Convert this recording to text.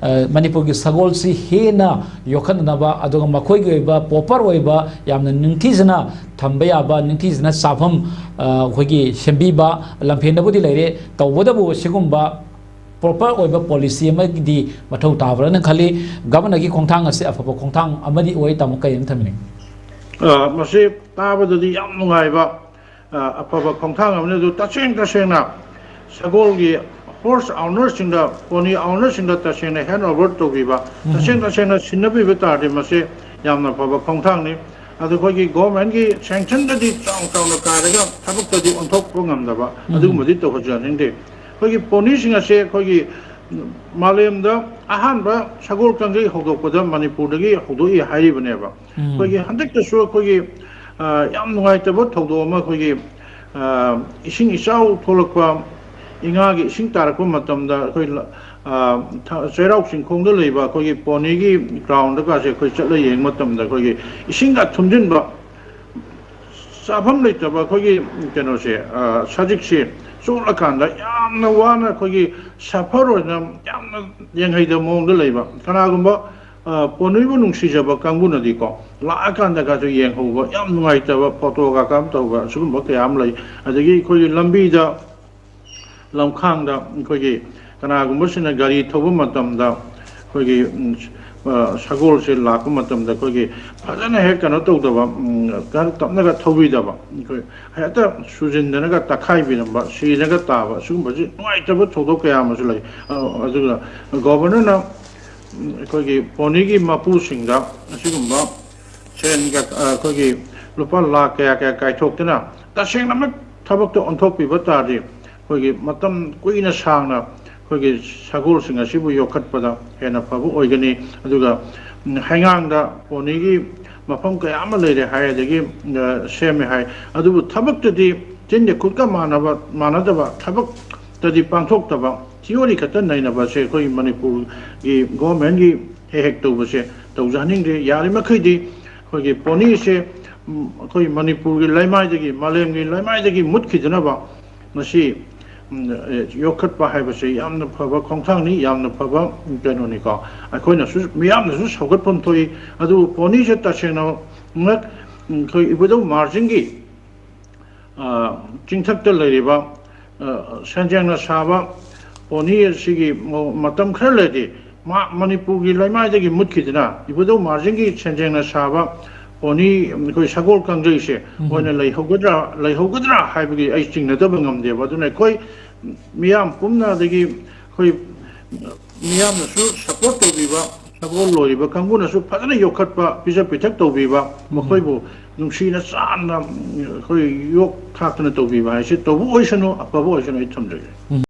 Manipur ki sagol si hena yokhan naba adoga makoi ge ba popar oi ba yamna ningthizna thambaya ba ningthizna safam khogi shembi ba lamphena budi leire tawboda bo sigumba proper oi ba policy ma di mathau tabra na khali governor ki khongthang ase afaba khongthang amadi oi tamu kai thamini mase tabadadi yam nungai ba afaba khongthang amne du tacheng na sagol gi horse owners in the pony owners in the Tashin hand over to Viva. Tashin Sinabi Vitari Mase Yamna Pava Kontani, and the Kogi government sanctioned the town of Karaga, Tabaki on top Pungamdava, Adumadito Hojaninde. Kogi Ponishing a say Kogi Malim the Ahanba, Sagol Kangi, Hogopoda, Manipuragi, Hodui, Haivaneva. Kogi Handak the Shur Kogi Yam White about Todoma Kogi Ishing Isao Tolokwa. Ingagi sing tarakwa matamda koi serau sing khongda leiba koi poni gi ground ka se koi chatla yeng matamda koi ising ga thumjin ba sabam leita ba koi keno se sajik se sola kanda yamna wana koi safaro na yamna yengai da mong da leiba kana gumba poni bu nungsi jaba kangbu na di ko la kanda ka se yeng ho ba yam nungai ta ba photo ka kam to ba sugum ba kyam lai adagi koi lambi da Lamkhang da Kogi, Kanagumusina Gari Tobumatam da Kogi Sagol se Lakumatam da Kogi, Padana Hekanoto Tamnaga Tobidaba, Hata Suzin Naga Takai Vinamba, she never tava, Sumbaji, White of Todokayamas like Governor Kogi Ponigi Mapu Singa, Sigumba, Sen Kogi Lupa Laka Kaitokana, that's saying I'm not Tabak on top of Vatari. Kogi matam kuina sangna kogi sagol singa sibu yokhatpada hena phabu oigani aduga hangang da ponigi mafam kaya ama leire hai adagi seme hai adubu thabak tadi jinde khudka manadaba thabak tadi pangthok taba theory khata naina ba se koi manipur gi government gi hek to ba se tawjaning de yari makhai di kogi poni se koi manipur gi laimai dagi malem gi laimai dagi mutkhi ba masi Yokut Bahabasi, Yam the Pava Kontani, Yam the Pava, Genonica. I coin a Miam the Sokat Pontoi, Adu Ponija Tacheno, Mat Widow Margingi, Jintak the Ladiba, Sanjana Saba, Poni Sigi, Matam Kreledi, Manipugi Lamadi Mutkidina, Widow Margingi, Sanjana Saba. Oni koi sagol kangjai se ona lai hogadra haibagi ai chingna da bangam de baduna koi miyam pumna dagi koi miyam na su support to biba sagol lori ba kanguna su phadana yokhatpa pisa pithak to biba makhoi bu nungsi na san na koi yok thakna to biba se to bu oisano apabu oisano I thamjage